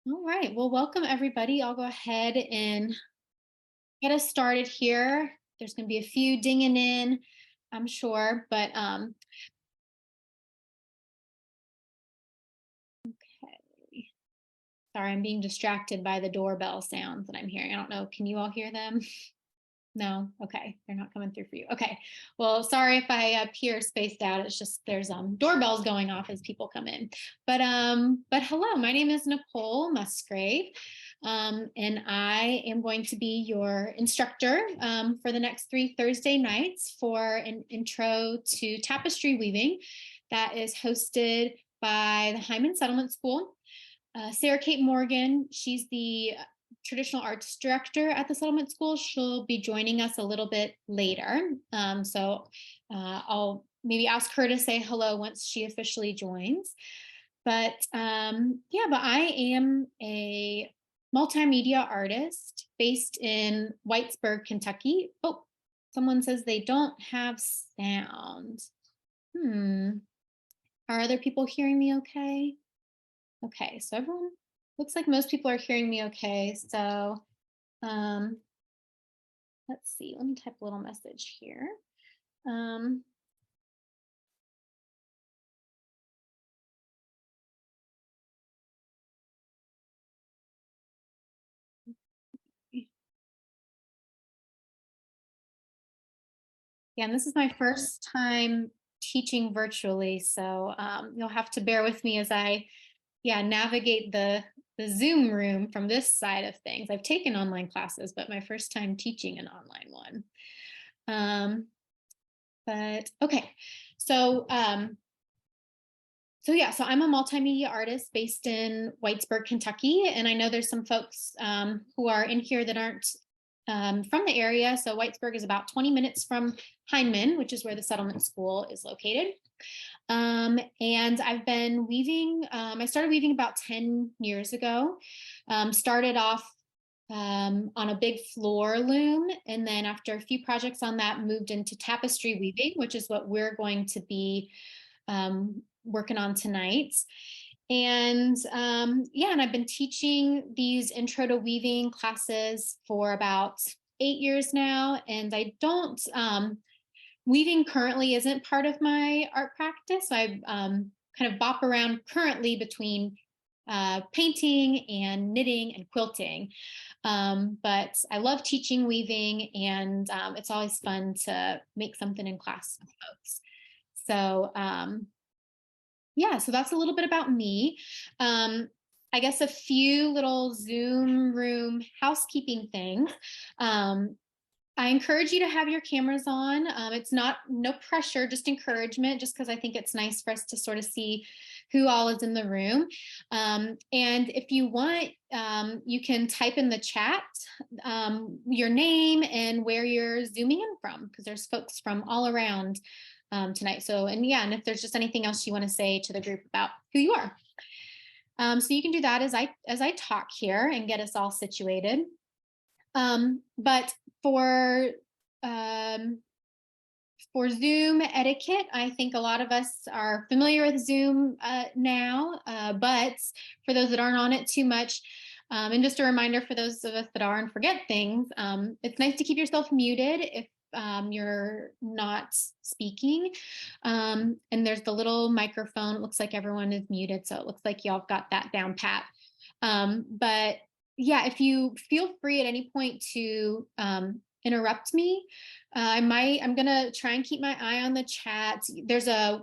All right. Well, welcome everybody. I'll go ahead and get us started here. There's going to be a few dinging in, I'm sure, but okay. Sorry, I'm being distracted by the doorbell sounds that I'm hearing. I don't know. Can you all hear them? No. Okay. They're not coming through for you. Okay. Well, sorry if I appear spaced out. It's just there's doorbells going off as people come in. But hello, my name is Nicole Musgrave. And I am going to be your instructor for the next 3 Thursday nights for an intro to tapestry weaving that is hosted by the Hyman Settlement School. Sarah Kate Morgan, she's the traditional arts director at the settlement school. She'll be joining us a little bit later. I'll maybe ask her to say hello once she officially joins. But but I am a multimedia artist based in Whitesburg, Kentucky. Oh, someone says they don't have sound. Are other people hearing me okay? Okay, so everyone looks like most people are hearing me okay. So um, let's see, let me type a little message here. Um, yeah, and this is my first time teaching virtually, so you'll have to bear with me as I, navigate the Zoom room from this side of things. I've taken online classes, but my first time teaching an online one. But okay, so so I'm a multimedia artist based in Whitesburg, Kentucky, and I know there's some folks who are in here that aren't from the area. So Whitesburg is about 20 minutes from Hindman, which is where the settlement school is located. And I've been weaving. I started weaving about 10 years ago. Started off on a big floor loom, and then after a few projects on that, moved into tapestry weaving, which is what we're going to be working on tonight. And and I've been teaching these intro to weaving classes for about 8 years now. And I don't, weaving currently isn't part of my art practice. So I kind of bop around currently between painting and knitting and quilting. But I love teaching weaving, and it's always fun to make something in class with folks. So so that's a little bit about me. I guess a few little Zoom room housekeeping things. I encourage you to have your cameras on. It's no pressure, just encouragement, just because I think it's nice for us to sort of see who all is in the room. And if you want, you can type in the chat your name and where you're zooming in from, because there's folks from all around tonight. And if there's just anything else you want to say to the group about who you are. So you can do that as I talk here and get us all situated. But for Zoom etiquette, I think a lot of us are familiar with Zoom now, but for those that aren't on it too much, and just a reminder for those of us that are and forget things, it's nice to keep yourself muted if you're not speaking. And there's the little microphone. It looks like everyone is muted, so it looks like y'all got that down pat. But if you feel free at any point to interrupt me, I'm gonna try and keep my eye on the chat. There's a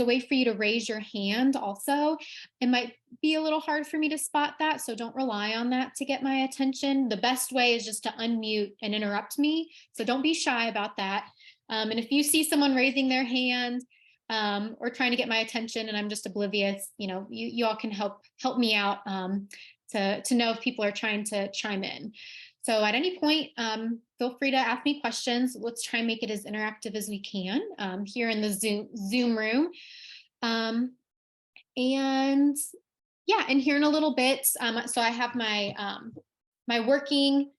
way for you to raise your hand also. It might be a little hard for me to spot that, so don't rely on that to get my attention. The best way is just to unmute and interrupt me, so don't be shy about that. And if you see someone raising their hand or trying to get my attention and I'm just oblivious, you all can help me out to know if people are trying to chime in. So at any point, feel free to ask me questions. Let's try and make it as interactive as we can here in the Zoom room. And here in a little bit, so I have my my working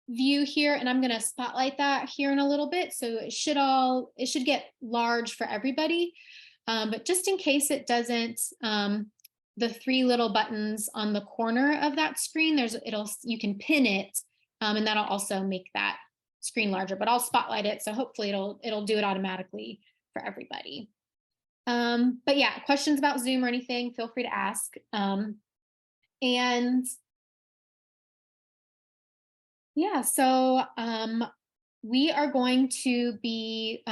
view here, and I'm going to spotlight that here in a little bit. So it should get large for everybody. But just in case it doesn't, the three little buttons on the corner of that screen, you can pin it, and that'll also make that screen larger, but I'll spotlight it. So hopefully it'll do it automatically for everybody. But yeah, questions about Zoom or anything, feel free to ask. And yeah, so we are going to be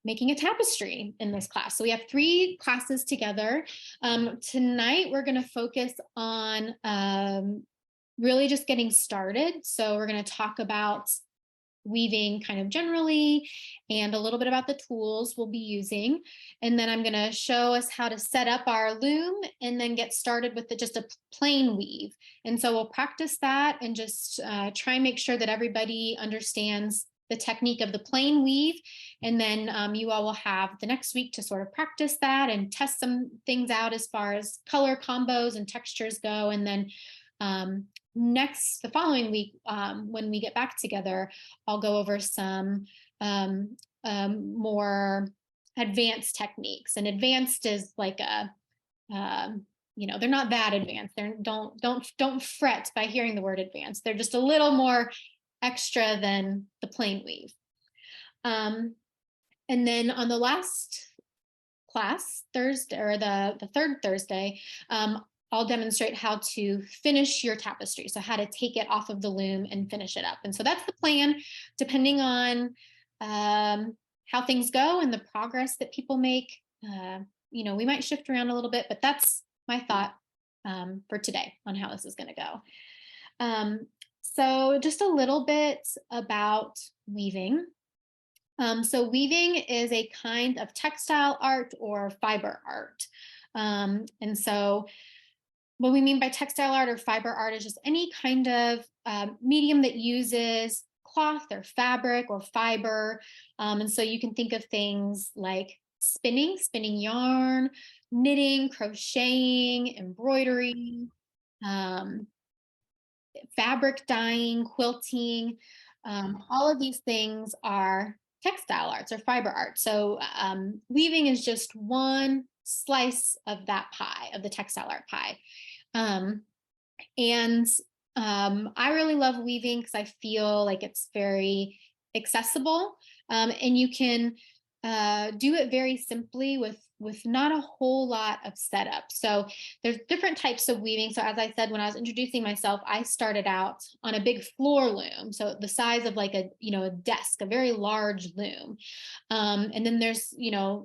making a tapestry in this class. So we have 3 classes together. Tonight, we're going to focus on really just getting started. So we're going to talk about weaving kind of generally and a little bit about the tools we'll be using. And then I'm going to show us how to set up our loom and then get started with just a plain weave. And so we'll practice that and just try and make sure that everybody understands the technique of the plain weave. And then you all will have the next week to sort of practice that and test some things out as far as color combos and textures go. And then the following week, when we get back together, I'll go over some more advanced techniques. And advanced is like they're not that advanced. Don't fret by hearing the word advanced. They're just a little more extra than the plain weave. And then on the last class, Thursday, or the third Thursday, I'll demonstrate how to finish your tapestry. So how to take it off of the loom and finish it up. And so that's the plan, depending on how things go and the progress that people make. We might shift around a little bit, but that's my thought for today on how this is going to go. So just a little bit about weaving. So weaving is a kind of textile art or fiber art. And so what we mean by textile art or fiber art is just any kind of medium that uses cloth or fabric or fiber. And so you can think of things like spinning yarn, knitting, crocheting, embroidery, fabric dyeing, quilting. All of these things are textile arts or fiber art. So weaving is just one slice of that pie, of the textile art pie. I really love weaving because I feel like it's very accessible, and you can do it very simply with not a whole lot of setup. So there's different types of weaving. So as I said, when I was introducing myself, I started out on a big floor loom. So the size of like a desk, a very large loom. And then there's,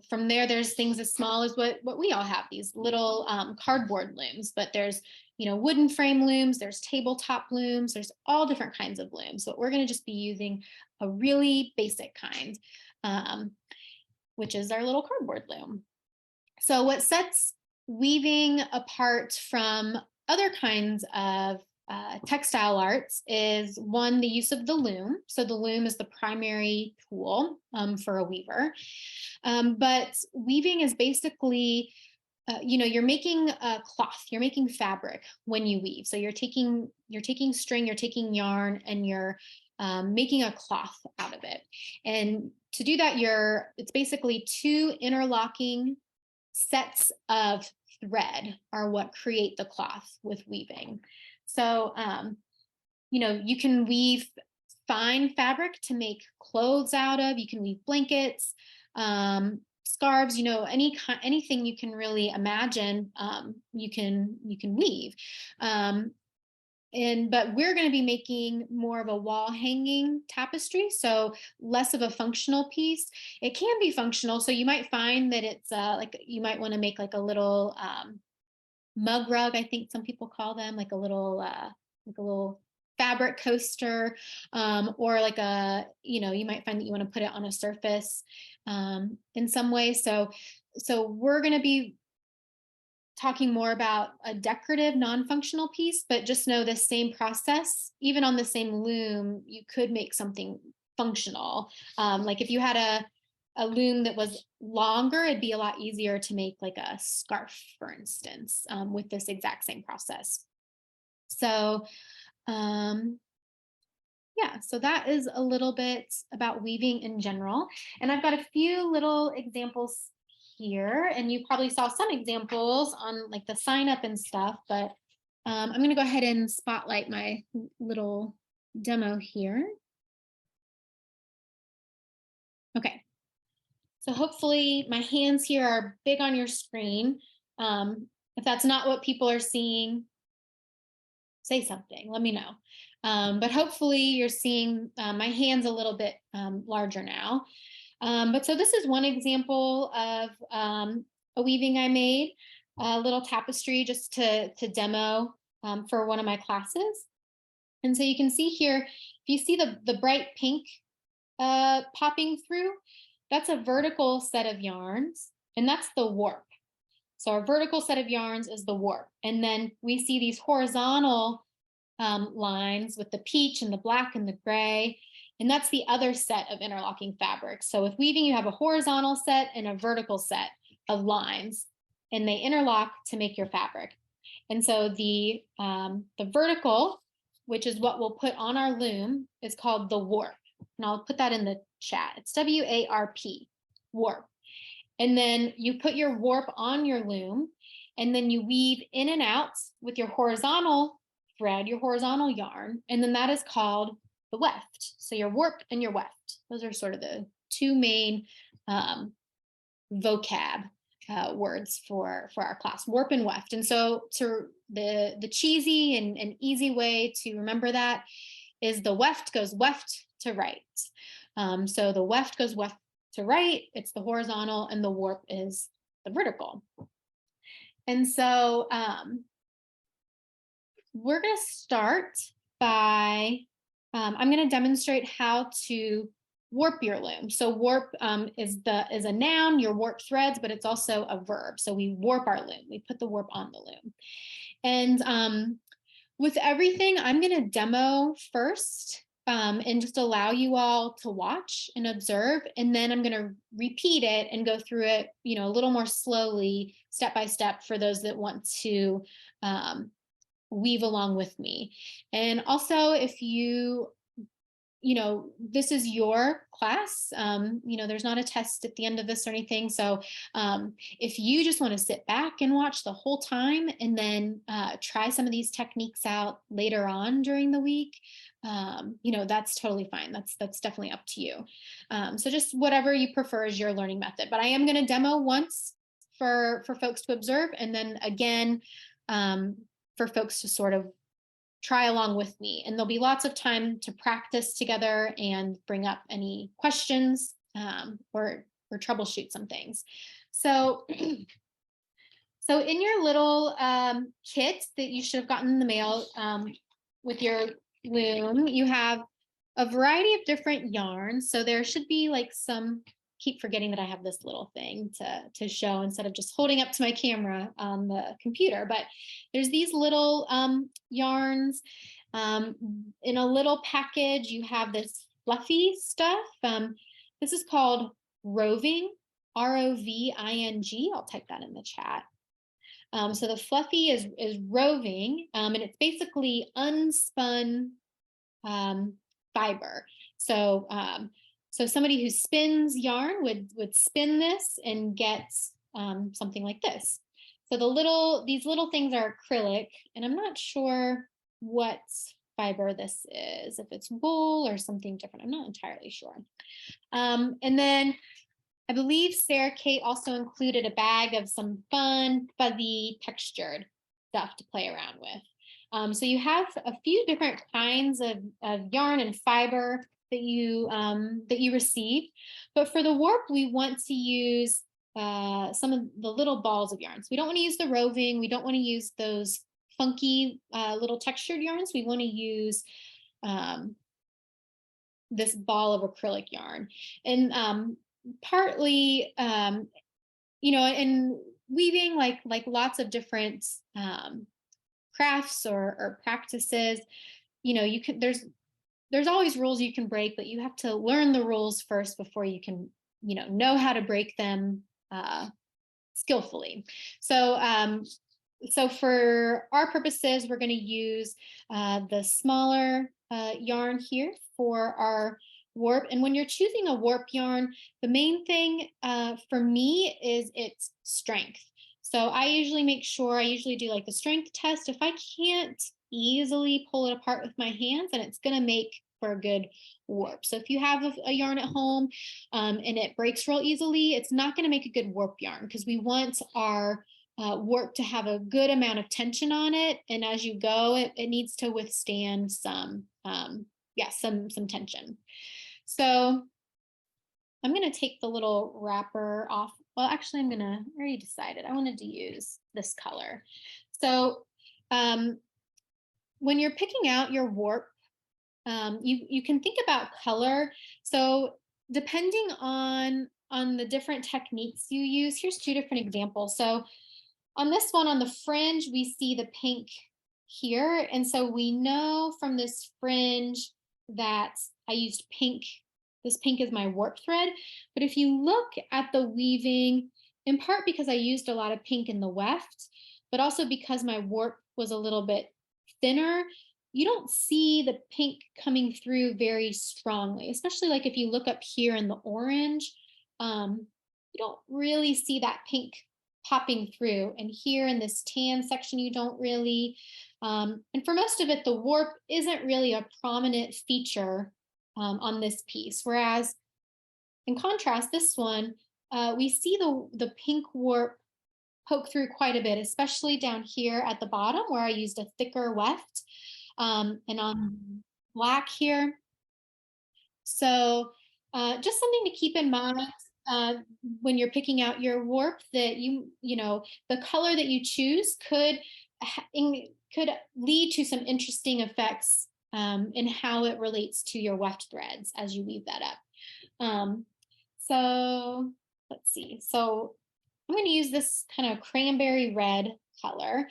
from there, there's things as small as what we all have, these little cardboard looms, but there's, wooden frame looms, there's tabletop looms, there's all different kinds of looms. So we're going to just be using a really basic kind, which is our little cardboard loom. So what sets weaving apart from other kinds of textile arts is, one, the use of the loom. So the loom is the primary tool for a weaver. But weaving is basically, you're making a cloth, you're making fabric when you weave. So you're taking string, you're taking yarn, and you're making a cloth out of it. And to do that, it's basically 2 interlocking sets of thread are what create the cloth with weaving. So, you can weave fine fabric to make clothes out of. You can weave blankets, scarves, anything you can really imagine, you can weave. But we're going to be making more of a wall hanging tapestry, so less of a functional piece. It can be functional, so you might find that it's like you might want to make like a little mug rug, I think some people call them, like a little fabric coaster, or like you might find that you want to put it on a surface in some way. So we're going to be talking more about a decorative non-functional piece, but just know the same process, even on the same loom, you could make something functional. Like if you had a loom that was longer, it'd be a lot easier to make like a scarf, for instance, with this exact same process. So so that is a little bit about weaving in general. And I've got a few little examples here, and you probably saw some examples on like the sign up and stuff, but I'm going to go ahead and spotlight my little demo here. Okay, so hopefully my hands here are big on your screen. If that's not what people are seeing, say something, let me know. But hopefully you're seeing my hands a little bit larger now. But so this is one example of a weaving I made, a little tapestry just to demo for one of my classes. And so you can see here, if you see the bright pink popping through, that's a vertical set of yarns, and that's the warp. So our vertical set of yarns is the warp. And then we see these horizontal lines with the peach and the black and the gray. And that's the other set of interlocking fabrics. So with weaving, you have a horizontal set and a vertical set of lines, and they interlock to make your fabric. And so the vertical, which is what we'll put on our loom, is called the warp. And I'll put that in the chat. It's W-A-R-P, warp. And then you put your warp on your loom, and then you weave in and out with your horizontal thread, your horizontal yarn, and then that is called the weft. So your warp and your weft. Those are sort of the two main vocab words for our class, warp and weft. And so to the cheesy and easy way to remember that is the weft goes weft to right. So the weft goes weft to right, it's the horizontal, and the warp is the vertical. And so we're going to start by, I'm going to demonstrate how to warp your loom. So warp is a noun, your warp threads, but it's also a verb. So we warp our loom, we put the warp on the loom. And with everything, I'm going to demo first and just allow you all to watch and observe. And then I'm going to repeat it and go through it, a little more slowly, step by step, for those that want to weave along with me. And also, if this is your class, there's not a test at the end of this or anything. So if you just want to sit back and watch the whole time and then try some of these techniques out later on during the week, that's totally fine. That's definitely up to you. So just whatever you prefer is your learning method. But I am going to demo once for folks to observe, and then again for folks to sort of try along with me. And there'll be lots of time to practice together and bring up any questions or troubleshoot some things. So, so in your little kit that you should have gotten in the mail with your loom, you have a variety of different yarns. So there should be like keep forgetting that I have this little thing to show instead of just holding up to my camera on the computer. But there's these little yarns. In a little package, you have this fluffy stuff. This is called roving, R-O-V-I-N-G. I'll type that in the chat. So the fluffy is roving, and it's basically unspun fiber. So somebody who spins yarn would spin this and get something like this. So these little things are acrylic, and I'm not sure what fiber this is, if it's wool or something different. I'm not entirely sure. And then I believe Sarah Kate also included a bag of some fun, fuzzy, textured stuff to play around with. So you have a few different kinds of yarn and fiber that you receive, but for the warp, we want to use some of the little balls of yarns. We don't want to use the roving. We don't want to use those funky little textured yarns. We want to use this ball of acrylic yarn. And partly, in weaving, like lots of different crafts or practices, you can, there's always rules you can break, but you have to learn the rules first before you can, know how to break them skillfully. So for our purposes, we're going to use the smaller yarn here for our warp. And when you're choosing a warp yarn, the main thing for me is its strength. So I usually make sure, I usually do like the strength test. If I can't easily pull it apart with my hands, then it's going to make for a good warp. So if you have a yarn at home and it breaks real easily, it's not going to make a good warp yarn, because we want our warp to have a good amount of tension on it. And as you go, it needs to withstand some tension. So I'm going to take the little wrapper off. Well, actually, I already decided I wanted to use this color. So when you're picking out your warp, you can think about color. So depending on the different techniques you use, here's two different examples. So on this one, on the fringe, we see the pink here. And so we know from this fringe that I used pink. This pink is my warp thread. But if you look at the weaving, in part because I used a lot of pink in the weft, but also because my warp was a little bit thinner, you don't see the pink coming through very strongly, especially like if you look up here in the orange, you don't really see that pink popping through. And here in this tan section, you don't really. And for most of it, the warp isn't really a prominent feature on this piece. Whereas in contrast, this one, we see the pink warp poke through quite a bit, especially down here at the bottom where I used a thicker weft, and on black here. So just something to keep in mind when you're picking out your warp, that the color that you choose could lead to some interesting effects in how it relates to your weft threads as you weave that up. So let's see. So I'm going to use this kind of cranberry red color.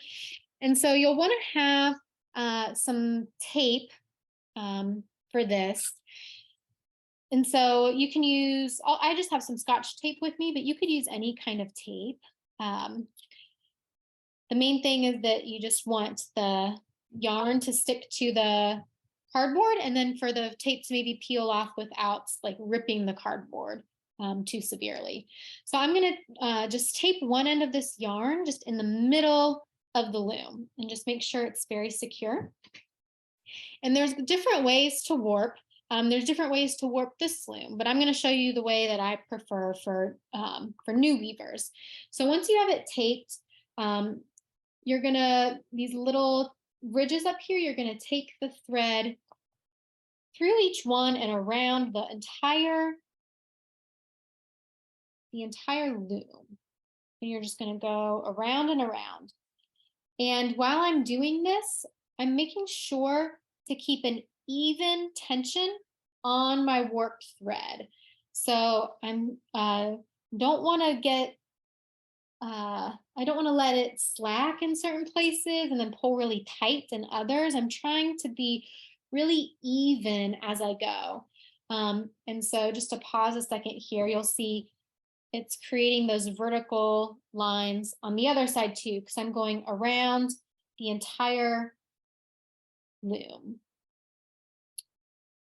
And so you'll want to have some tape for this. And so you can use, I just have some Scotch tape with me, but you could use any kind of tape. The main thing is that you just want the yarn to stick to the cardboard, and then for the tape to maybe peel off without like ripping the cardboard too severely. So I'm going to just tape one end of this yarn just in the middle of the loom and just make sure it's very secure. And there's different ways to warp. There's different ways to warp this loom, but I'm going to show you the way that I prefer for new weavers. So once you have it taped, you're going to, these little ridges up here, you're going to take the thread through each one and around the entire loom. And you're just going to go around and around. And while I'm doing this, I'm making sure to keep an even tension on my warp thread. So I don't want to let it slack in certain places and then pull really tight in others. I'm trying to be really even as I go. And so just to pause a second here, you'll see it's creating those vertical lines on the other side too, because I'm going around the entire loom.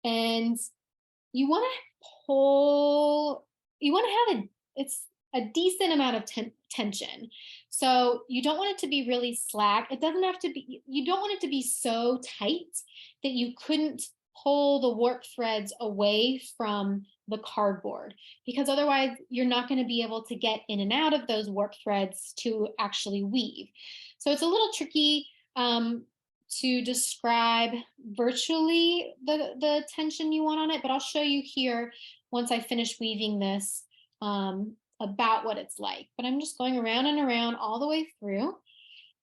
And you want to have it's a decent amount of tension. So you don't want it to be really slack. It doesn't have to be, you don't want it to be so tight that you couldn't pull the warp threads away from the cardboard, because otherwise you're not going to be able to get in and out of those warp threads to actually weave. So it's a little tricky to describe virtually the tension you want on it, but I'll show you here once I finish weaving this about what it's like. But I'm just going around and around all the way through.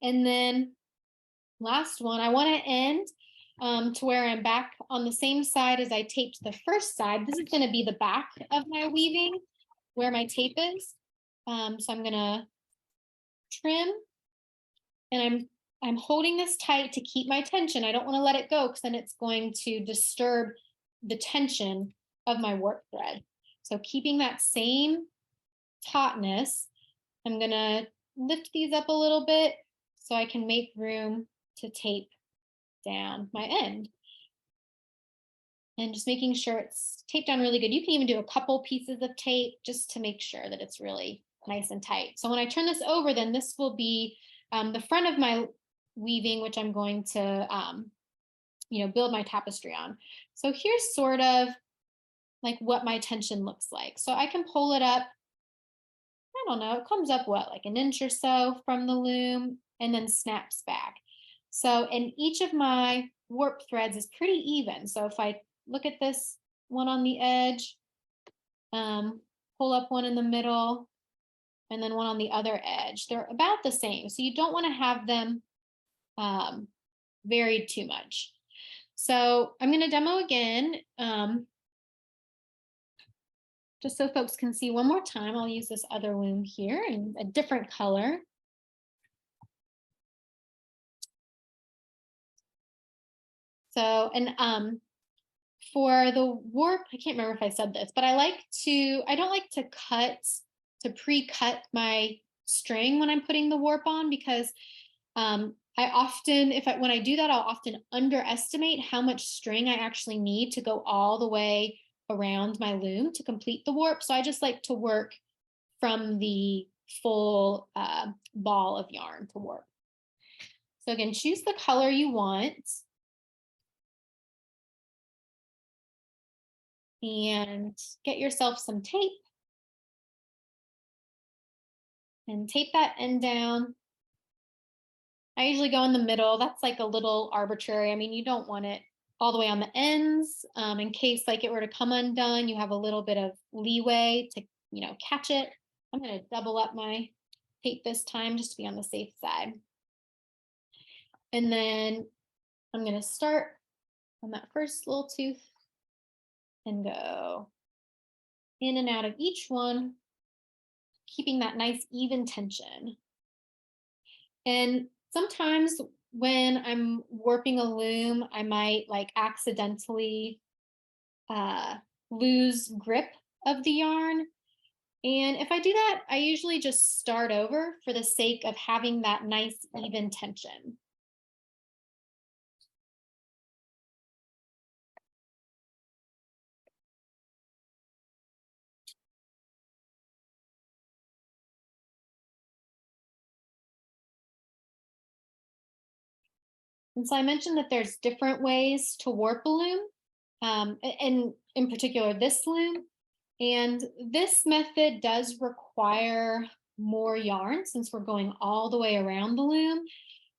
And then last one, I want to end to where I'm back on the same side as I taped the first side. This is going to be the back of my weaving where my tape is. So I'm going to trim, and I'm holding this tight to keep my tension. I don't want to let it go, because then it's going to disturb the tension of my warp thread. So keeping that same tautness, I'm going to lift these up a little bit so I can make room to tape down my end. and just making sure it's taped down really good. You can even do a couple pieces of tape just to make sure that it's really nice and tight. So when I turn this over, then this will be the front of my weaving, which I'm going to, build my tapestry on. So here's sort of like what my tension looks like. So I can pull it up. I don't know, it comes up what, like an inch or so from the loom and then snaps back. So, and each of my warp threads is pretty even. So if I look at this one on the edge, pull up one in the middle, and then one on the other edge, they're about the same. So you don't want to have them varied too much. So I'm going to demo again. Just so folks can see one more time, I'll use this other loom here in a different color. So, and for the warp, I can't remember if I said this, but I don't like to pre-cut my string when I'm putting the warp on, because when I do that, I'll often underestimate how much string I actually need to go all the way around my loom to complete the warp. So I just like to work from the full ball of yarn to warp. So again, choose the color you want. And get yourself some tape. And tape that end down. I usually go in the middle. That's like a little arbitrary. I mean, you don't want it all the way on the ends. In case like it were to come undone, you have a little bit of leeway to, catch it. I'm going to double up my tape this time just to be on the safe side. And then I'm going to start on that first little tooth and go in and out of each one, keeping that nice even tension. And sometimes when I'm warping a loom, I might like accidentally lose grip of the yarn. And if I do that, I usually just start over for the sake of having that nice even tension. And so I mentioned that there's different ways to warp a loom, and in particular this loom. And this method does require more yarn since we're going all the way around the loom.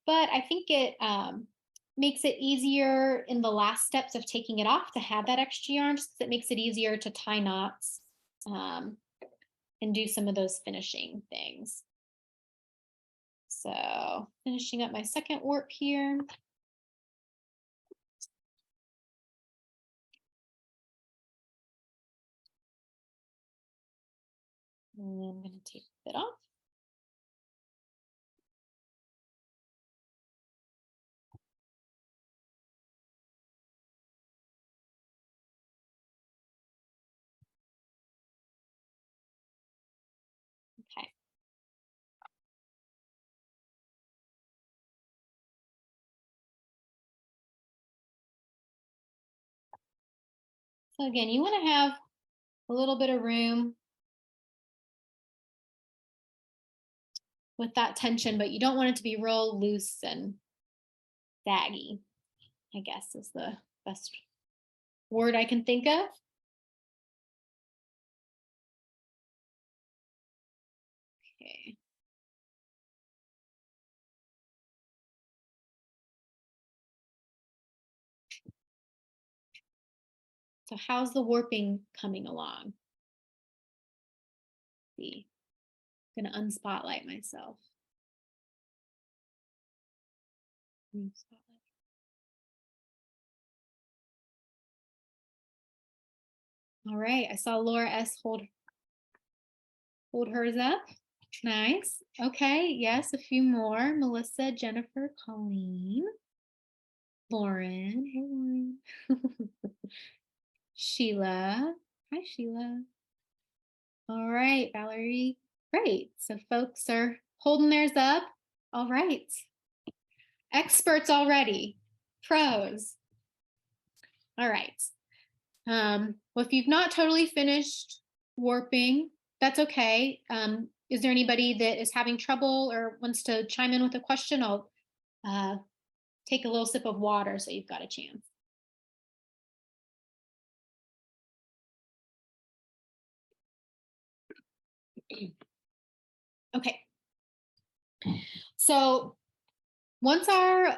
But I think it makes it easier in the last steps of taking it off to have that extra yarn, just because it makes it easier to tie knots and do some of those finishing things. So finishing up my second warp here. And I'm going to take it off. Okay. So again, you want to have a little bit of room with that tension, but you don't want it to be real loose and saggy, I guess is the best word I can think of. Okay. So how's the warping coming along? Let's see, I'm gonna unspotlight myself. All right, I saw Laura S. hold hers up. Nice. Okay, yes, a few more. Melissa, Jennifer, Colleen, Lauren. Hey, Lauren. Sheila. Hi, Sheila. All right, Valerie. Great. So folks are holding theirs up. All right. Experts already. Pros. All right. Well, if you've not totally finished warping, that's okay. Is there anybody that is having trouble or wants to chime in with a question? I'll uh, take a little sip of water so you've got a chance. Okay. So once our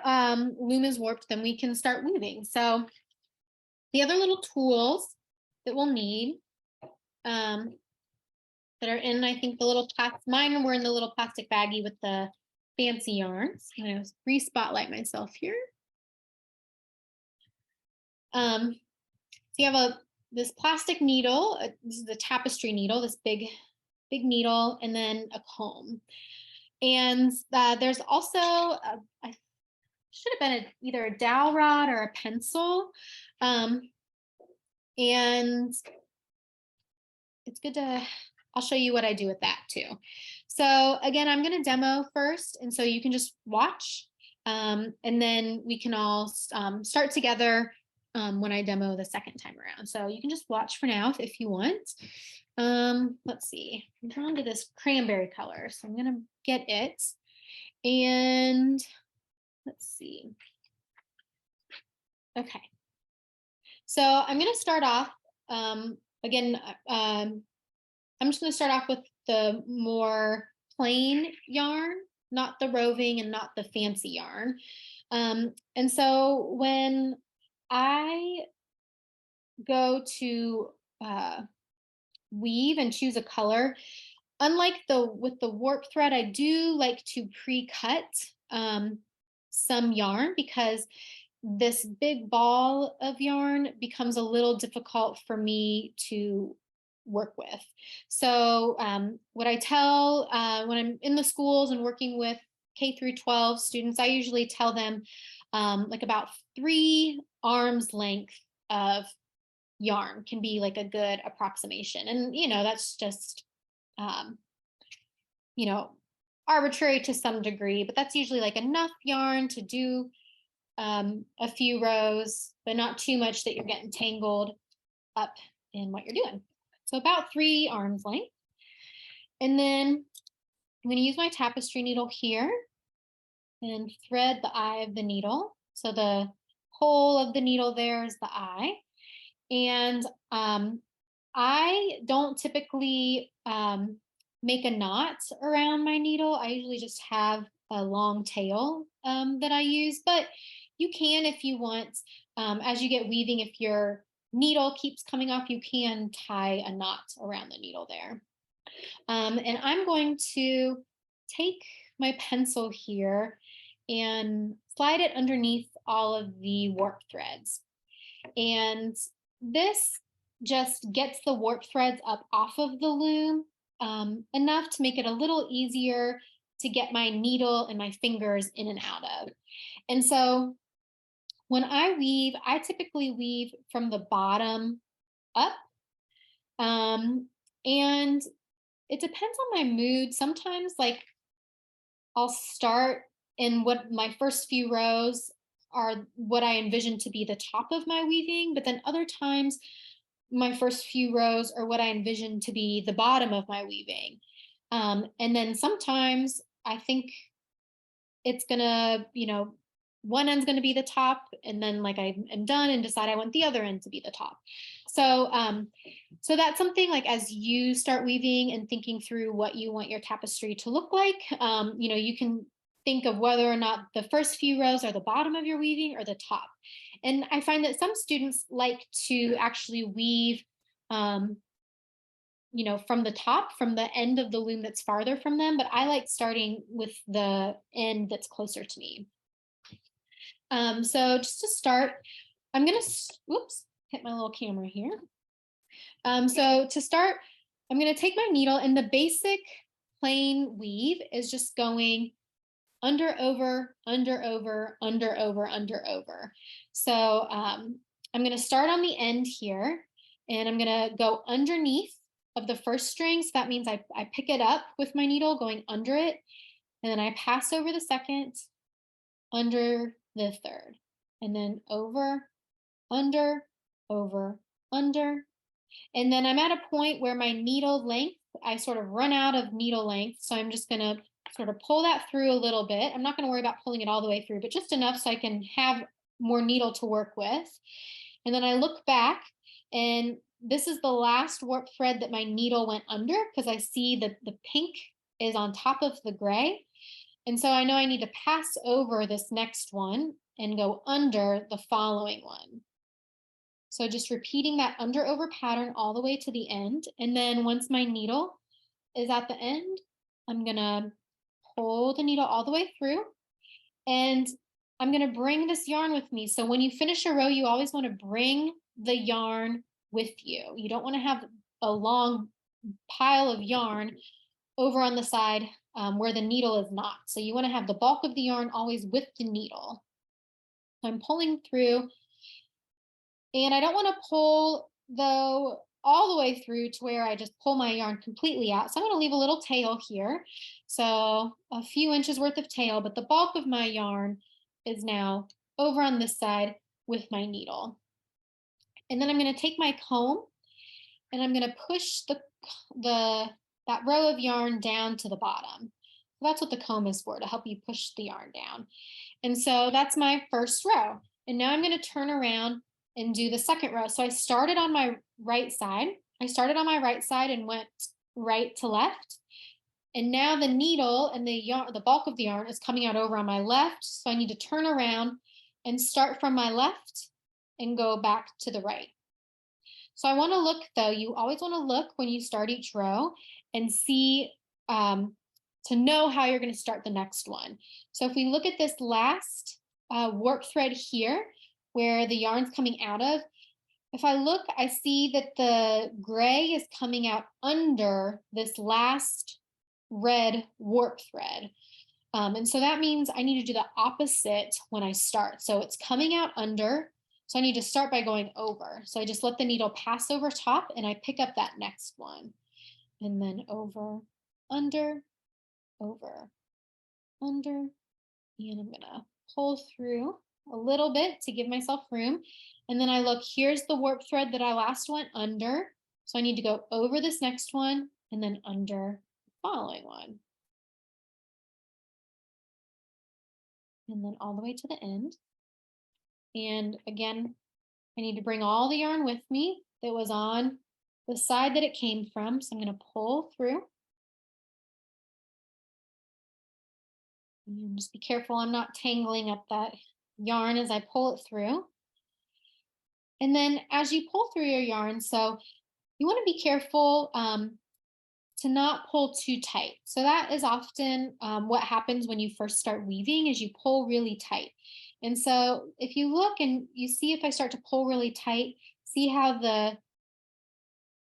loom is warped, then we can start weaving. So the other little tools that we'll need that are in, I think, the little mine were in the little plastic baggie with the fancy yarns. I'm going to re-spotlight myself here. So you have this plastic needle. This is the tapestry needle, this big needle, and then a comb. And there's also, I should have been either a dowel rod or a pencil. And it's good to, I'll show you what I do with that too. So again, I'm going to demo first. And so you can just watch and then we can all start together when I demo the second time around. So you can just watch for now if you want. Let's see, I'm drawn to this cranberry color. So I'm going to get it. And let's see. Okay. So I'm going to start off again. I'm just going to start off with the more plain yarn, not the roving and not the fancy yarn. And so when I go to weave and choose a color, unlike with the warp thread, I do like to pre-cut some yarn because this big ball of yarn becomes a little difficult for me to work with. So what I tell when I'm in the schools and working with K through 12 students, I usually tell them like about 3 arms length of yarn can be like a good approximation. And, you know, that's just, you know, arbitrary to some degree, but that's usually like enough yarn to do a few rows, but not too much that you're getting tangled up in what you're doing. So about 3 arms length. And then I'm going to use my tapestry needle here and thread the eye of the needle. So the hole of the needle there is the eye. And I don't typically make a knot around my needle. I usually just have a long tail that I use, but you can if you want. As you get weaving, if your needle keeps coming off, you can tie a knot around the needle there. And I'm going to take my pencil here and slide it underneath all of the warp threads. And this just gets the warp threads up off of the loom enough to make it a little easier to get my needle and my fingers in and out of. And so when I weave, I typically weave from the bottom up. And it depends on my mood. Sometimes like I'll start in what my first few rows are what I envision to be the top of my weaving, but then other times my first few rows are what I envision to be the bottom of my weaving. And then sometimes I think it's gonna, you know, one end's gonna be the top, and then like I am done and decide I want the other end to be the top. So so that's something like as you start weaving and thinking through what you want your tapestry to look like, you know, you can think of whether or not the first few rows are the bottom of your weaving or the top. And I find that some students like to actually weave you know, from the top, from the end of the loom that's farther from them, but I like starting with the end that's closer to me. So just to start, I'm gonna, whoops, hit my little camera here. So to start, I'm gonna take my needle, and the basic plain weave is just going under, over, under, over, under, over, under, over. So I'm gonna start on the end here, and I'm gonna go underneath of the first string. So that means I pick it up with my needle going under it, and then I pass over the second, under the third, and then over, under, over, under. And then I'm at a point where my needle length, I sort of run out of needle length. So I'm just going to sort of pull that through a little bit. I'm not going to worry about pulling it all the way through, but just enough so I can have more needle to work with. And then I look back, and this is the last warp thread that my needle went under, because I see that the pink is on top of the gray. And so I know I need to pass over this next one and go under the following one. So just repeating that under over pattern all the way to the end. And then once my needle is at the end, I'm gonna pull the needle all the way through, and I'm gonna bring this yarn with me. So when you finish a row, you always wanna bring the yarn with you. You don't wanna have a long pile of yarn over on the side where the needle is not. So you wanna have the bulk of the yarn always with the needle. So I'm pulling through, and I don't want to pull, though, all the way through to where I just pull my yarn completely out. So I'm going to leave a little tail here. So a few inches worth of tail, but the bulk of my yarn is now over on this side with my needle. And then I'm going to take my comb, and I'm going to push that row of yarn down to the bottom. So that's what the comb is for, to help you push the yarn down. And so that's my first row. And now I'm going to turn around and do the second row. So I started on my right side. And went right to left. And now the needle and the bulk of the yarn is coming out over on my left. So I need to turn around and start from my left and go back to the right. So I want to look, though, you always want to look when you start each row and see to know how you're going to start the next one. So if we look at this last warp thread here, where the yarn's coming out of, if I look, I see that the gray is coming out under this last red warp thread. And so that means I need to do the opposite when I start. So it's coming out under, so I need to start by going over. So I just let the needle pass over top, and I pick up that next one. And then over, under, over, under, and I'm gonna pull through a little bit to give myself room. And then I look, here's the warp thread that I last went under. So I need to go over this next one and then under the following one. And then all the way to the end. And again, I need to bring all the yarn with me that was on the side that it came from. So I'm going to pull through. And just be careful I'm not tangling up that yarn as I pull it through. And then as you pull through your yarn, so you want to be careful to not pull too tight. So that is often what happens when you first start weaving, is you pull really tight. And so if you look and you see, if I start to pull really tight, see how the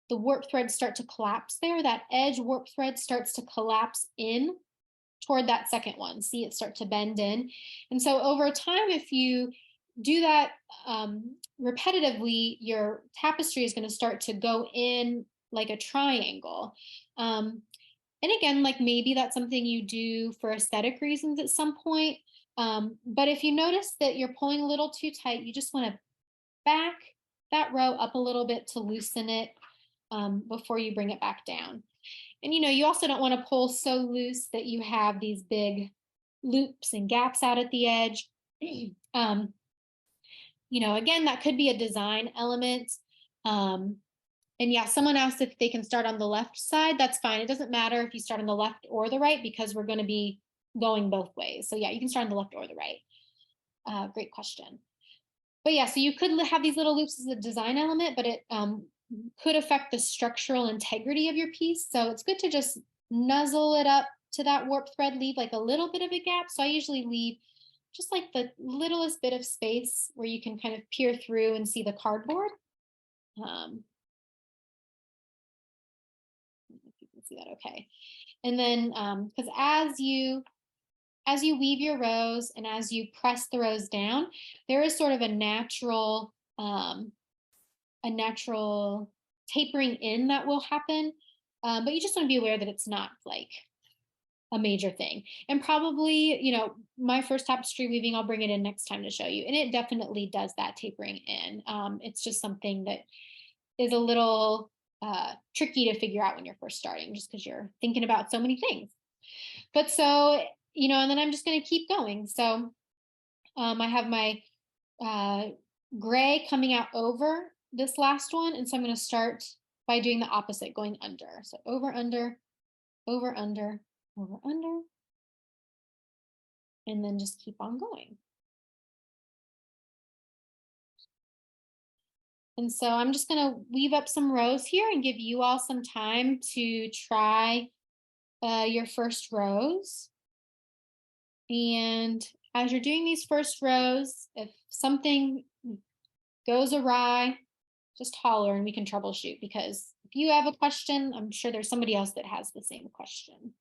warp threads start to collapse there? That edge warp thread starts to collapse in toward that second one. See it start to bend in. And so over time, if you do that repetitively, your tapestry is going to start to go in like a triangle. And again, like maybe that's something you do for aesthetic reasons at some point. But if you notice that you're pulling a little too tight, you just want to back that row up a little bit to loosen it before you bring it back down. And you also don't want to pull so loose that you have these big loops and gaps out at the edge. Again, that could be a design element. And yeah, someone asked if they can start on the left side. That's fine. It doesn't matter if you start on the left or the right, because we're going to be going both ways. So yeah, you can start on the left or the right. Great question. But yeah, so you could have these little loops as a design element, but it could affect the structural integrity of your piece. So it's good to just nuzzle it up to that warp thread, leave like a little bit of a gap. So I usually leave just like the littlest bit of space where you can kind of peer through and see the cardboard. If you can see that okay. And then because as you weave your rows and as you press the rows down, there is sort of a natural tapering in that will happen. But you just want to be aware that it's not like a major thing. And probably, my first tapestry weaving, I'll bring it in next time to show you. And it definitely does that tapering in. It's just something that is a little tricky to figure out when you're first starting, just because you're thinking about so many things. But so, and then I'm just going to keep going. So I have my gray coming out over this last one. And so I'm going to start by doing the opposite, going under. So over, under, over, under, over, under, and then just keep on going. And so I'm just going to weave up some rows here and give you all some time to try your first rows. And as you're doing these first rows, if something goes awry, just holler and we can troubleshoot, because if you have a question, I'm sure there's somebody else that has the same question.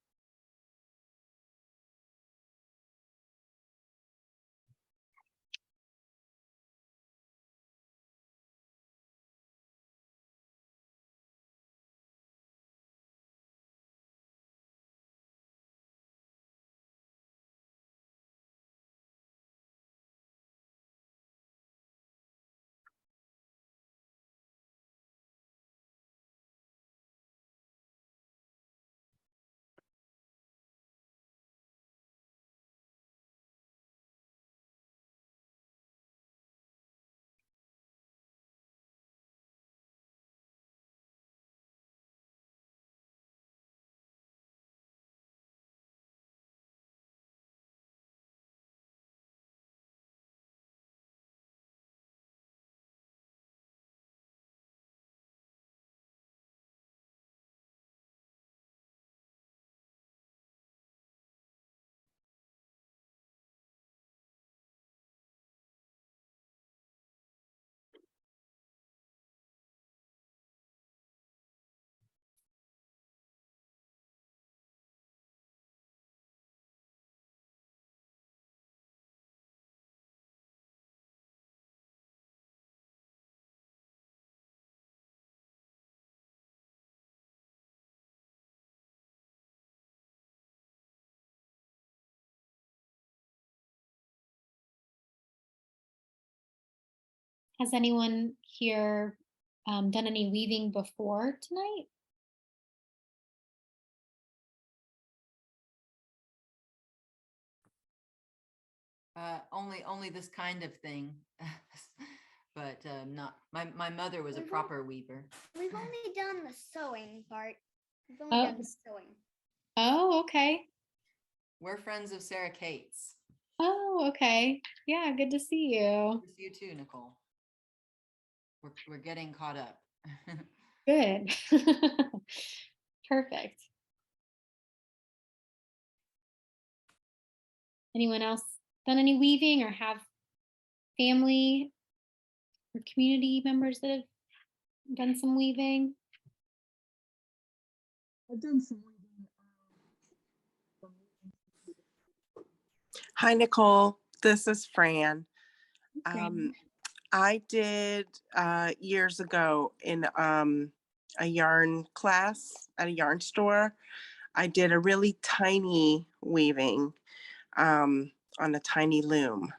Has anyone here done any weaving before tonight? Only this kind of thing, but not my mother was a proper weaver. We've only done the sewing part. We've only done the sewing. Oh, okay. We're friends of Sarah Kate's. Oh, okay. Yeah, good to see you. Good to see you too, Nicole. We're getting caught up. Good. Perfect. Anyone else done any weaving or have family or community members that have done some weaving? I've done some weaving. Hi, Nicole. This is Fran. I did years ago in a yarn class at a yarn store. I did a really tiny weaving on a tiny loom.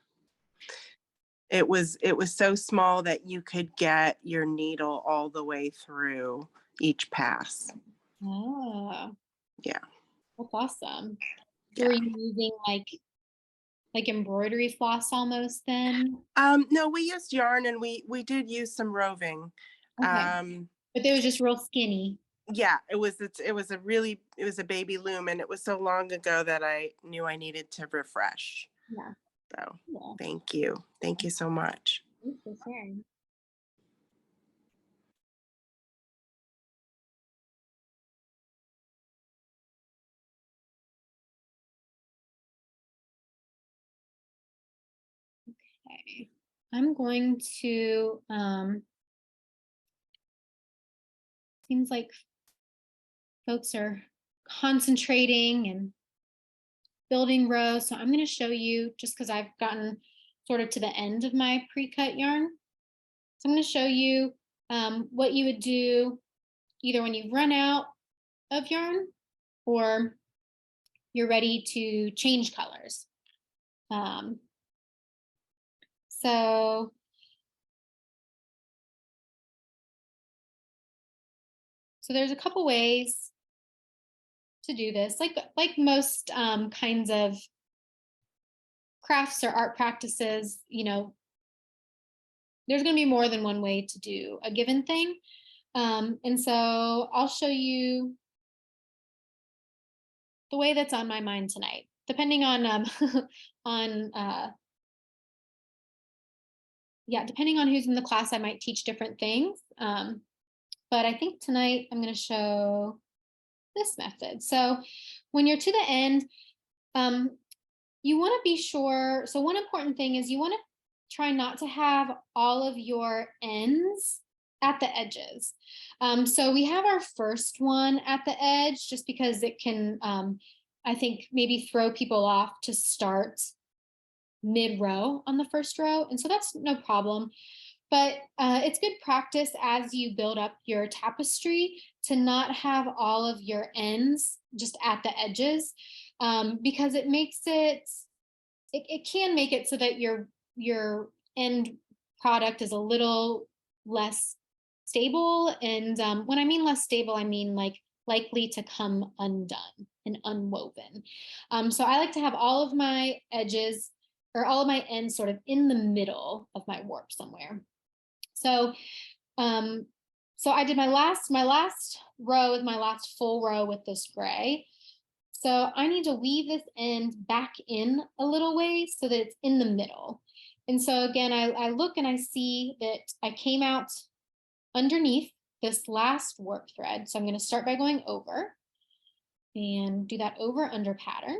It was so small that you could get your needle all the way through each pass. Oh, yeah, that's awesome. Yeah. Were you using like embroidery floss almost then? No, we used yarn and we did use some roving. Okay. But they was just real skinny. Yeah, it was a baby loom, and it was so long ago that I knew I needed to refresh. Yeah. So Cool. Thank you so much. Thanks for sharing. Okay, I'm going to, seems like folks are concentrating and building rows. So I'm going to show you, just because I've gotten sort of to the end of my pre-cut yarn. So I'm going to show you what you would do either when you run out of yarn or you're ready to change colors. So So there's a couple ways to do this, like most kinds of crafts or art practices, there's going to be more than one way to do a given thing. And so I'll show you the way that's on my mind tonight, depending on depending on who's in the class, I might teach different things. But I think tonight I'm going to show this method. So when you're to the end, you want to be sure. So one important thing is you want to try not to have all of your ends at the edges. So we have our first one at the edge just because it can, I think, maybe throw people off to start mid-row on the first row. And so that's no problem. But it's good practice as you build up your tapestry to not have all of your ends just at the edges, because it makes it can make it so that your end product is a little less stable. And when I mean less stable, I mean like likely to come undone and unwoven. So I like to have all of my edges or all of my ends sort of in the middle of my warp somewhere. So, so I did my last row is my last full row with this gray. So I need to weave this end back in a little ways so that it's in the middle. And so again, I look and I see that I came out underneath this last warp thread. So I'm going to start by going over and do that over under pattern.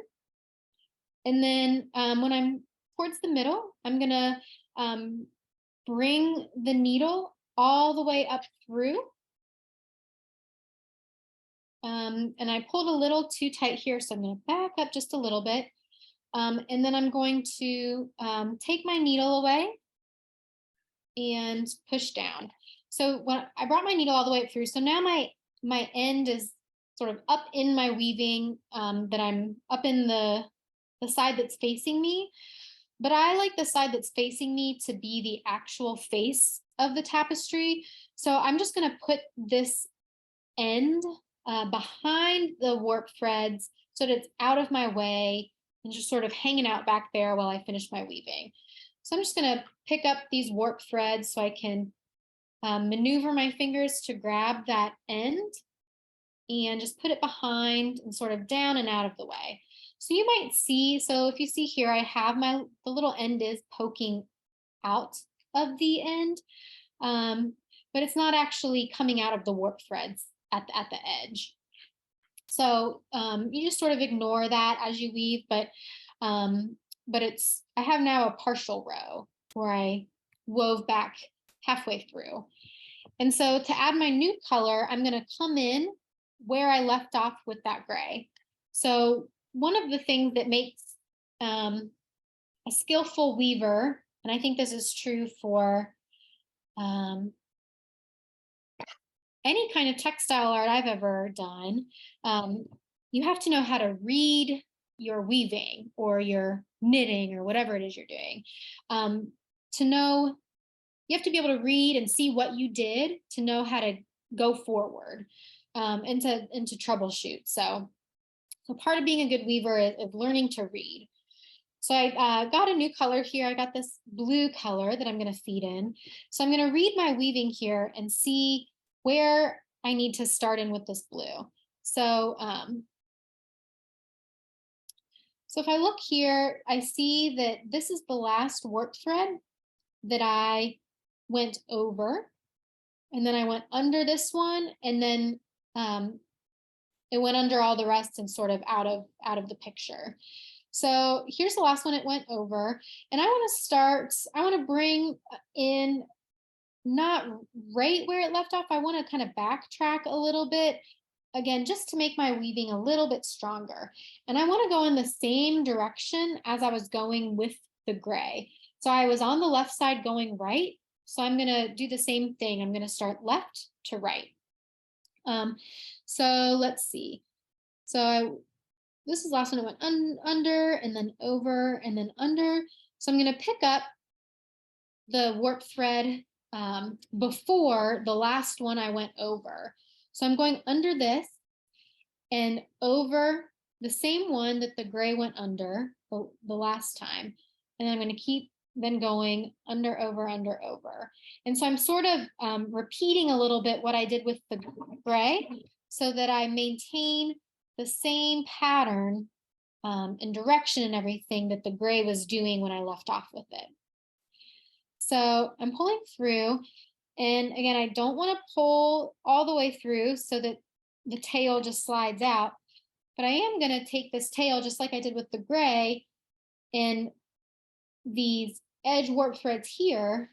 And then when I'm towards the middle, I'm going to bring the needle all the way up through. And I pulled a little too tight here, so I'm going to back up just a little bit. And then I'm going to take my needle away and push down. So when I brought my needle all the way up through, so now my end is sort of up in my weaving, that I'm up in the side that's facing me. But I like the side that's facing me to be the actual face of the tapestry. So I'm just going to put this end behind the warp threads so that it's out of my way and just sort of hanging out back there while I finish my weaving. So I'm just going to pick up these warp threads so I can maneuver my fingers to grab that end and just put it behind and sort of down and out of the way. So you might see, so if you see here, I have the little end is poking out of the end, but it's not actually coming out of the warp threads at the edge. So you just sort of ignore that as you weave, but I have now a partial row where I wove back halfway through. And so to add my new color, I'm going to come in where I left off with that gray. So one of the things that makes a skillful weaver, and I think this is true for any kind of textile art I've ever done, you have to know how to read your weaving or your knitting or whatever it is you're doing. To know, you have to be able to read and see what you did to know how to go forward, and to troubleshoot. So part of being a good weaver is learning to read. So I got a new color here. I got this blue color that I'm going to feed in. So I'm going to read my weaving here and see where I need to start in with this blue. So, so if I look here, I see that this is the last warp thread that I went over, and then I went under this one, and then it went under all the rest and sort of out of the picture. So here's the last one it went over, and I want to bring in not right where it left off. I want to kind of backtrack a little bit, again, just to make my weaving a little bit stronger. And I want to go in the same direction as I was going with the gray. So I was on the left side going right. So I'm going to do the same thing. I'm going to start left to right. So let's see. So this is the last one. It went under and then over and then under. So I'm going to pick up the warp thread before the last one I went over. So I'm going under this and over the same one that the gray went under the last time. And I'm going to keep then going under, over, under, over. And so I'm sort of repeating a little bit what I did with the gray so that I maintain the same pattern and direction and everything that the gray was doing when I left off with it. So I'm pulling through, and again, I don't want to pull all the way through so that the tail just slides out, but I am going to take this tail just like I did with the gray, and these edge warp threads here,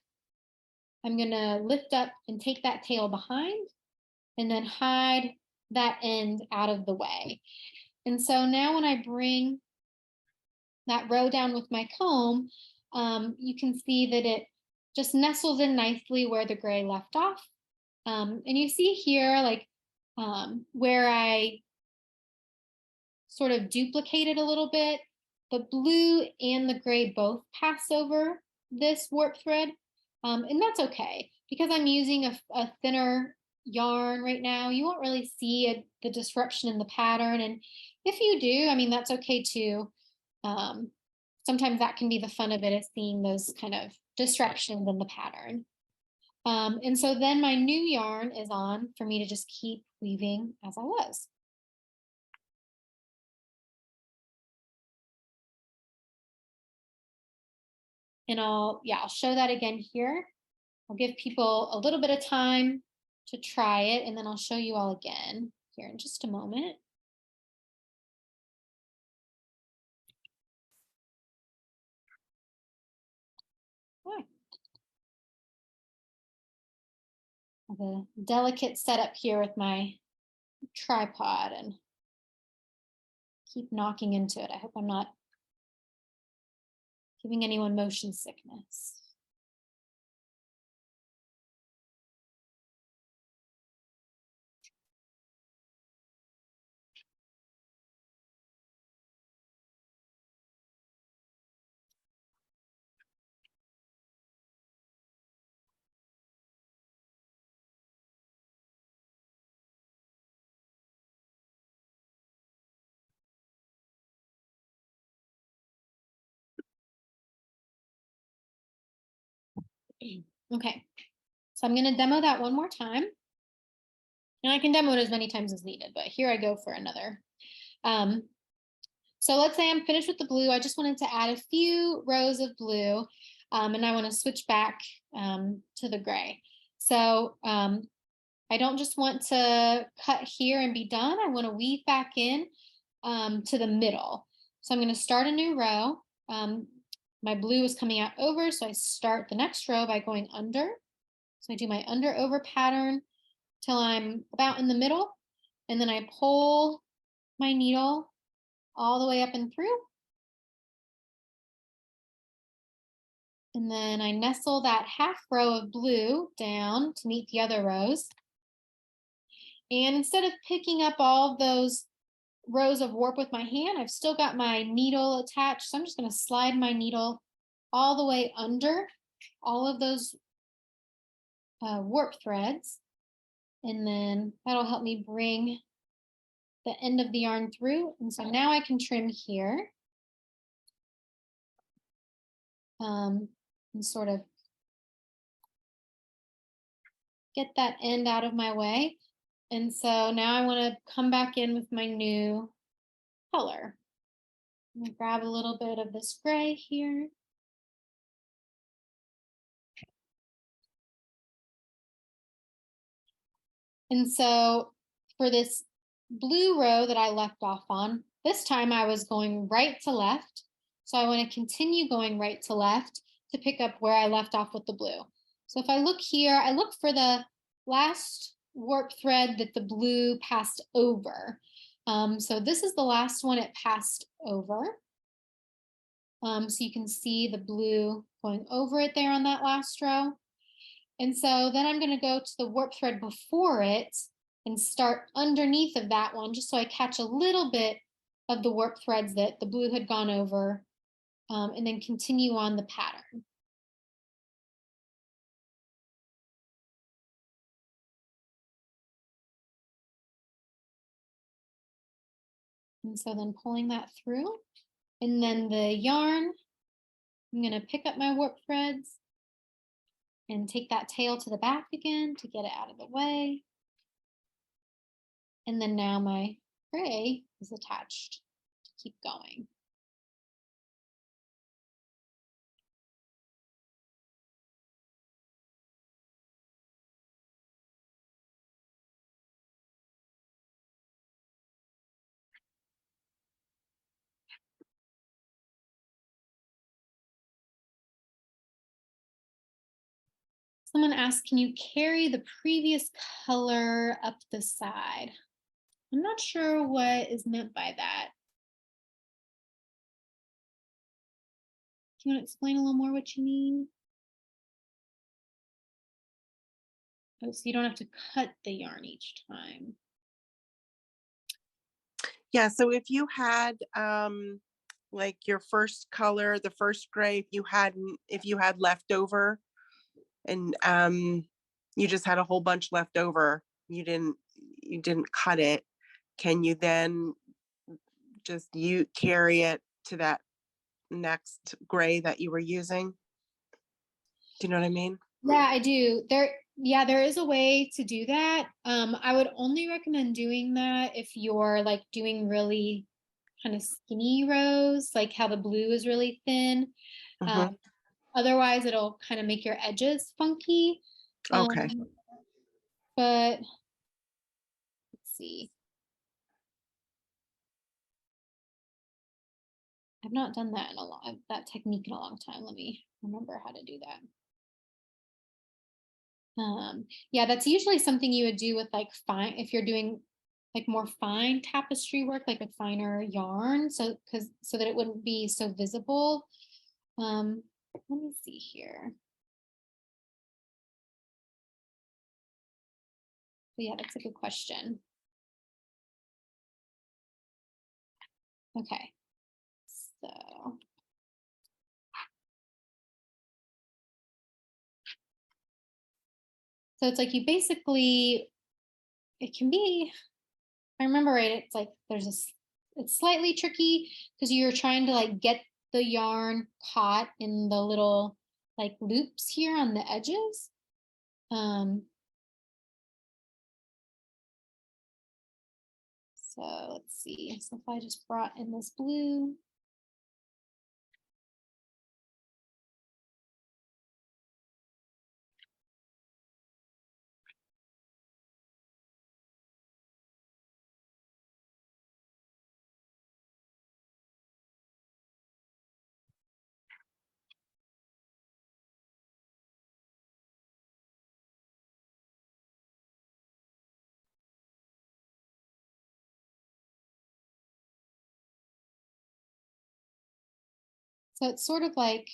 I'm going to lift up and take that tail behind and then hide that end out of the way. And so now when I bring that row down with my comb, you can see that it just nestles in nicely where the gray left off. And you see here, like where I sort of duplicated a little bit, the blue and the gray both pass over this warp thread. And that's okay, because I'm using a thinner yarn right now. You won't really see the disruption in the pattern. And if you do, I mean, that's okay too. Sometimes that can be the fun of it, is seeing those kind of disruptions in the pattern. And so then my new yarn is on for me to just keep weaving as I was. And I'll show that again here. I'll give people a little bit of time to try it, and then I'll show you all again here in just a moment. Okay. I have a delicate setup here with my tripod and keep knocking into it. I hope I'm not giving anyone motion sickness. Okay, so I'm going to demo that one more time. And I can demo it as many times as needed, but here I go for another. So let's say I'm finished with the blue. I just wanted to add a few rows of blue, and I want to switch back to the gray. So I don't just want to cut here and be done. I want to weave back in to the middle. So I'm going to start a new row. My blue is coming out over, so I start the next row by going under. So I do my under over pattern till I'm about in the middle, and then I pull my needle all the way up and through. And then I nestle that half row of blue down to meet the other rows. And instead of picking up all of those rows of warp with my hand, I've still got my needle attached. So I'm just going to slide my needle all the way under all of those warp threads. And then that'll help me bring the end of the yarn through. And so now I can trim here. And sort of get that end out of my way. And so now I want to come back in with my new color. I'm going to grab a little bit of this gray here. And so for this blue row that I left off on, this time I was going right to left. So I want to continue going right to left to pick up where I left off with the blue. So if I look here, I look for the last warp thread that the blue passed over. So this is the last one it passed over. So you can see the blue going over it there on that last row. And so then I'm going to go to the warp thread before it and start underneath of that one, just so I catch a little bit of the warp threads that the blue had gone over, and then continue on the pattern. And so then pulling that through, and then the yarn, I'm going to pick up my warp threads and take that tail to the back again to get it out of the way. And then now my gray is attached to keep going. Someone asked, can you carry the previous color up the side? I'm not sure what is meant by that. Do you want to explain a little more what you mean? Oh, so you don't have to cut the yarn each time. Yeah, so if you had like your first color, the first gray, if you had leftover and you just had a whole bunch left over, you didn't cut it, can you then just carry it to that next gray that you were using? Do you know what I mean? Yeah, I do. There is a way to do that. I would only recommend doing that if you're like doing really kind of skinny rows, like how the blue is really thin. Mhm. Otherwise, it'll kind of make your edges funky. Okay. But let's see. I've not done that that technique in a long time. Let me remember how to do that. Yeah, that's usually something you would do with like fine, if you're doing like more fine tapestry work, like with finer yarn, so that it wouldn't be so visible. Let me see here. But yeah, that's a good question. Okay, so it's like you basically, it can be, if I remember right, it's like it's slightly tricky because you're trying to like get the yarn caught in the little like loops here on the edges. So let's see. So if I just brought in this blue. So it's sort of like,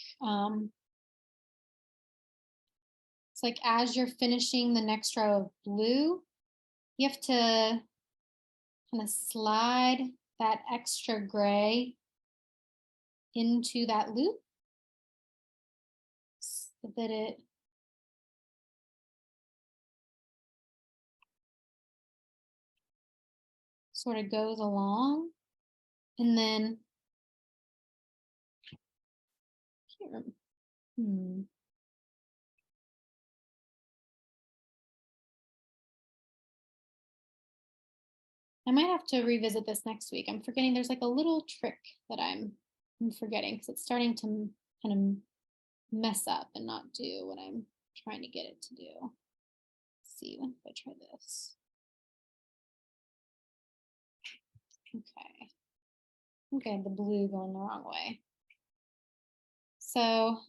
it's like as you're finishing the next row of blue, you have to kind of slide that extra gray into that loop so that it sort of goes along. And then, I might have to revisit this next week. I'm forgetting there's like a little trick that I'm forgetting because it's starting to kind of mess up and not do what I'm trying to get it to do. Let's see, when if I try this? Okay. Okay, the blue going the wrong way. So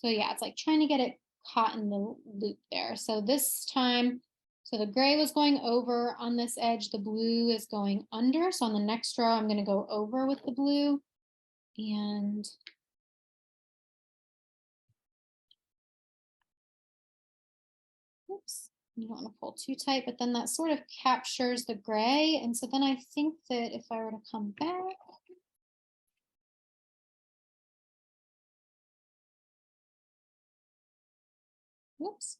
yeah, it's like trying to get it caught in the loop there. So this time, so the gray was going over on this edge, the blue is going under. So on the next row, I'm going to go over with the blue and oops, you don't want to pull too tight, but then that sort of captures the gray. And so then I think that if I were to come back, Whoops.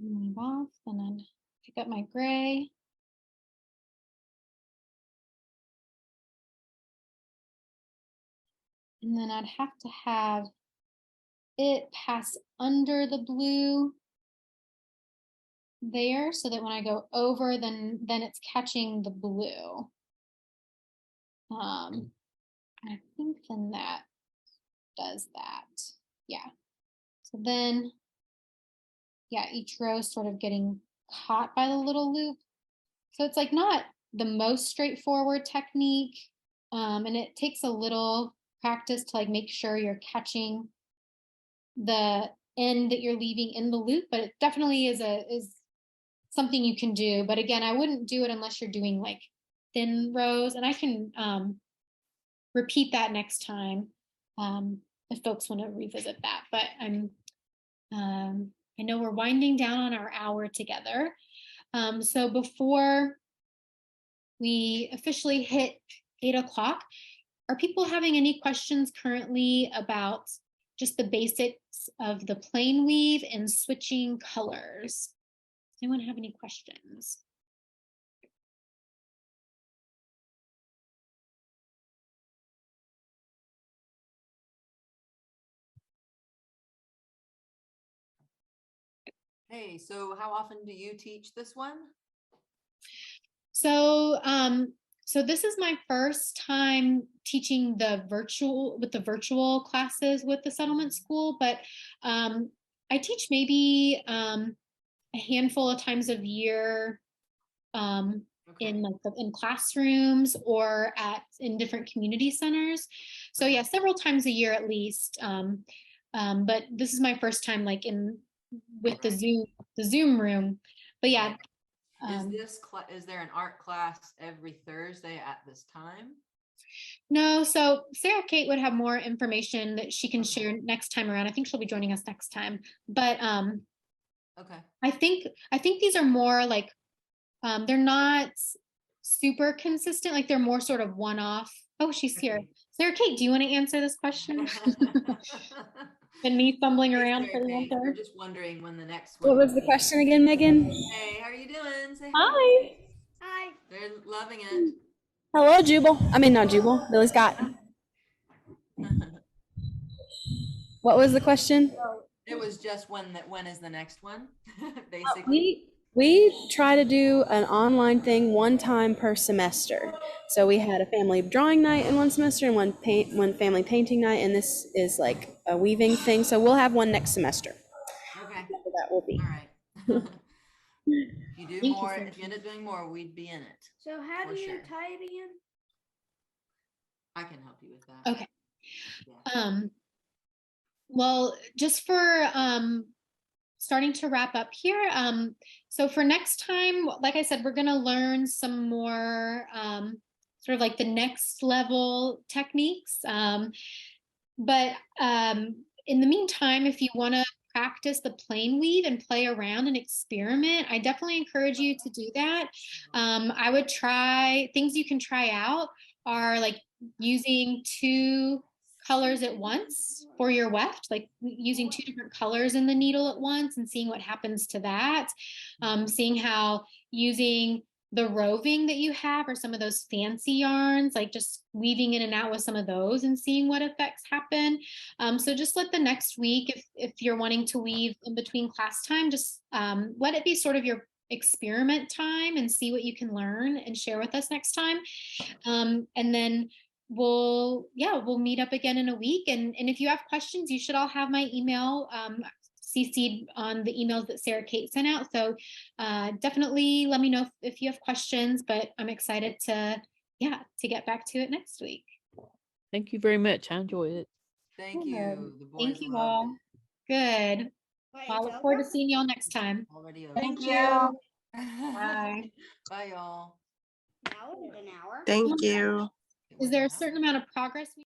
Move off and then pick up my gray. And then I'd have to have it pass under the blue there so that when I go over, then it's catching the blue. I think then that does that. Yeah. So then, yeah, each row is sort of getting caught by the little loop. So it's like not the most straightforward technique. And it takes a little practice to like make sure you're catching the end that you're leaving in the loop, but it definitely is something you can do. But again, I wouldn't do it unless you're doing like thin rows, and I can repeat that next time if folks want to revisit that. But I know we're winding down on our hour together. So before we officially hit 8 o'clock, are people having any questions currently about just the basics of the plain weave and switching colors? Does anyone have any questions? Hey, so how often do you teach this one? So, so this is my first time teaching the virtual classes with the settlement school, but I teach maybe a handful of times a year in classrooms or in different community centers. So yeah, several times a year at least. But this is my first time like with the Zoom room. But yeah. Is there an art class every Thursday at this time? No, so Sarah Kate would have more information that she can share next time around. I think she'll be joining us next time. But okay. I think these are more like they're not super consistent, like they're more sort of one-off. Oh, she's here. Sarah Kate, do you want to answer this question? And me fumbling around for the answer. We're just wondering when the next one. What was the question again, Megan? Hey, how are you doing? Say hi. Hi. They're loving it. Hello, Jubal. I mean, not Jubal. Billy Scott. What was the question? It was just when is the next one? Basically. We try to do an online thing one time per semester. So we had a family drawing night in one semester and one family painting night, and this is like a weaving thing. So we'll have one next semester. Okay. That will be. All right. You do more. If you end up doing more, we'd be in it. So how do you tie it again? I can help you with that. Okay. Yeah. Well, just for starting to wrap up here. So for next time, like I said, we're going to learn some more sort of like the next level techniques. But in the meantime, if you want to practice the plain weave and play around and experiment, I definitely encourage you to do that. I would try things you can try out are like using 2 colors at once for your weft, like using 2 different colors in the needle at once and seeing what happens to that. Seeing how using the roving that you have or some of those fancy yarns, like just weaving in and out with some of those and seeing what effects happen. So just let the next week, if you're wanting to weave in between class time, just let it be sort of your experiment time and see what you can learn and share with us next time. And then we'll meet up again in a week. And if you have questions, you should all have my email CC'd on the emails that Sarah Kate sent out. So definitely let me know if you have questions, but I'm excited to get back to it next week. Thank you very much. I enjoyed it. Thank you. The boys Thank you loved all. it. Good. Well, I look forward to seeing y'all next time. Already over. Thank you. Bye. Bye, y'all. Now is an hour. Thank you. It Is was there an a certain amount of progress we